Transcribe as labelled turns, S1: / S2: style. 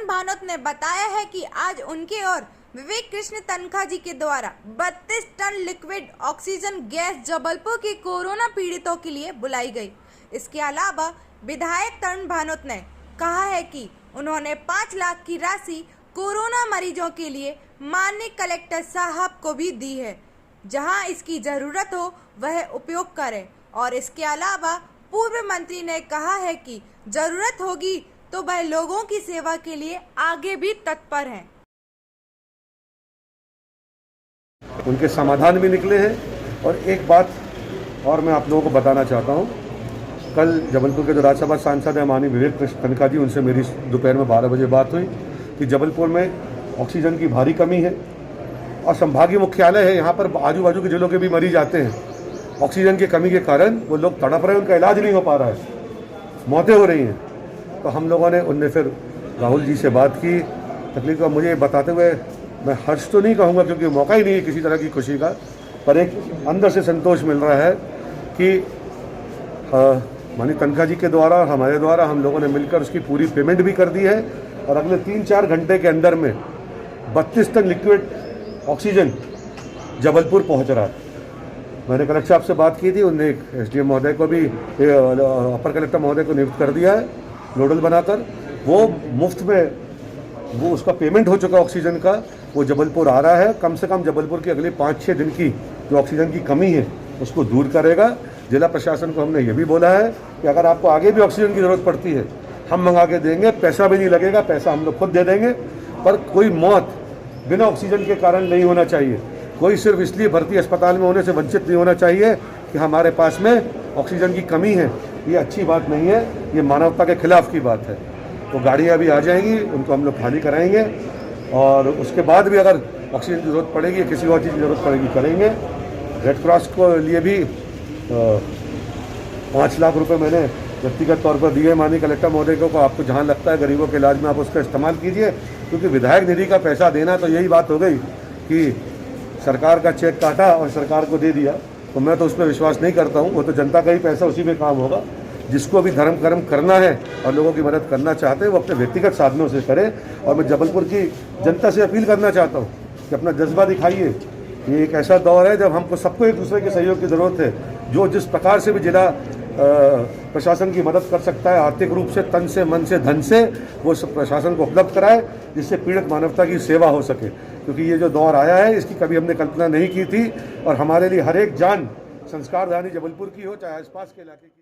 S1: तरुण भानोत ने बताया है कि आज उनके और विवेक कृष्ण तनखा जी के द्वारा 32 ton liquid oxygen gas Jabalpur के कोरोना पीड़ितों के लिए बुलाई गई। इसके अलावा विधायक तरुण भानोत ने कहा है कि उन्होंने 5 लाख की राशि कोरोना मरीजों के लिए माननीय कलेक्टर साहब को भी दी है, जहां इसकी जरूरत हो वह उपयोग करें। और इसके अलावा पूर्व मंत्री ने कहा है कि जरूरत होगी तो वह लोगों की सेवा के लिए आगे भी तत्पर हैं।
S2: उनके समाधान भी निकले हैं। और एक बात और मैं आप लोगों को बताना चाहता हूँ, कल जबलपुर के जो राज्यसभा सांसद हैं माननीय विवेक कृष्ण तनखा जी, उनसे मेरी दोपहर में 12 बजे बात हुई कि जबलपुर में ऑक्सीजन की भारी कमी है और संभागीय मुख्यालय है, यहाँ पर आजू बाजू के जिलों के भी मरीज आते हैं। ऑक्सीजन की कमी के कारण वो लोग तड़प रहे हैं, उनका इलाज नहीं हो पा रहा है, मौतें हो रही हैं। तो हम लोगों ने उनने फिर राहुल जी से बात की। तकलीफ का मुझे बताते हुए मैं हर्ष तो नहीं कहूँगा क्योंकि मौका ही नहीं है किसी तरह की खुशी का, पर एक अंदर से संतोष मिल रहा है कि माननीय तनखा जी के द्वारा और हमारे द्वारा हम लोगों ने मिलकर उसकी पूरी पेमेंट भी कर दी है और अगले 3-4 घंटे के अंदर में 32 टन लिक्विड ऑक्सीजन जबलपुर पहुंच रहा है। मैंने कलेक्टर साहब से बात की थी, उन्होंने एक SDM महोदय को भी, अपर कलेक्टर महोदय को नियुक्त कर दिया है नोडल बनाकर। वो मुफ्त में वो उसका पेमेंट हो चुका ऑक्सीजन का, वो जबलपुर आ रहा है। कम से कम जबलपुर की अगले 5-6 दिन की जो ऑक्सीजन की कमी है उसको दूर करेगा। जिला प्रशासन को हमने ये भी बोला है कि अगर आपको आगे भी ऑक्सीजन की ज़रूरत पड़ती है हम मंगा के देंगे, पैसा भी नहीं लगेगा, पैसा हम लोग खुद दे देंगे। पर कोई मौत बिना ऑक्सीजन के कारण नहीं होना चाहिए, कोई सिर्फ इसलिए भर्ती अस्पताल में होने से वंचित नहीं होना चाहिए कि हमारे पास में ऑक्सीजन की कमी है। ये अच्छी बात नहीं है, ये मानवता के खिलाफ की बात है। तो गाड़ियाँ भी आ जाएंगी, उनको हम लोग खाली कराएंगे और उसके बाद भी अगर ऑक्सीजन की ज़रूरत पड़ेगी, किसी और चीज़ की ज़रूरत पड़ेगी, करेंगे। रेड क्रॉस को लिए भी 5 लाख रुपए मैंने व्यक्तिगत तौर पर दिए माननीय कलेक्टर महोदय को। आपको जहाँ लगता है गरीबों के इलाज में आप उसका इस्तेमाल कीजिए, क्योंकि विधायक निधि का पैसा देना तो यही बात हो गई कि सरकार का चेक काटा और सरकार को दे दिया। तो मैं तो उस पर विश्वास नहीं करता हूँ, वो तो जनता का ही पैसा, उसी में काम होगा। जिसको भी धर्म कर्म करना है और लोगों की मदद करना चाहते हैं वो अपने व्यक्तिगत साधनों से करें। और मैं जबलपुर की जनता से अपील करना चाहता हूँ कि अपना जज्बा दिखाइए। ये एक ऐसा दौर है जब हमको सबको एक दूसरे के सहयोग की ज़रूरत है। जो जिस प्रकार से भी जिला प्रशासन की मदद कर सकता है आर्थिक रूप से, तन से, मन से, धन से, वो सब प्रशासन को उपलब्ध कराए जिससे पीड़ित मानवता की सेवा हो सके। क्योंकि ये जो दौर आया है इसकी कभी हमने कल्पना नहीं की थी और हमारे लिए हर एक जान संस्कारधानी जबलपुर की हो चाहे आसपास के इलाके की।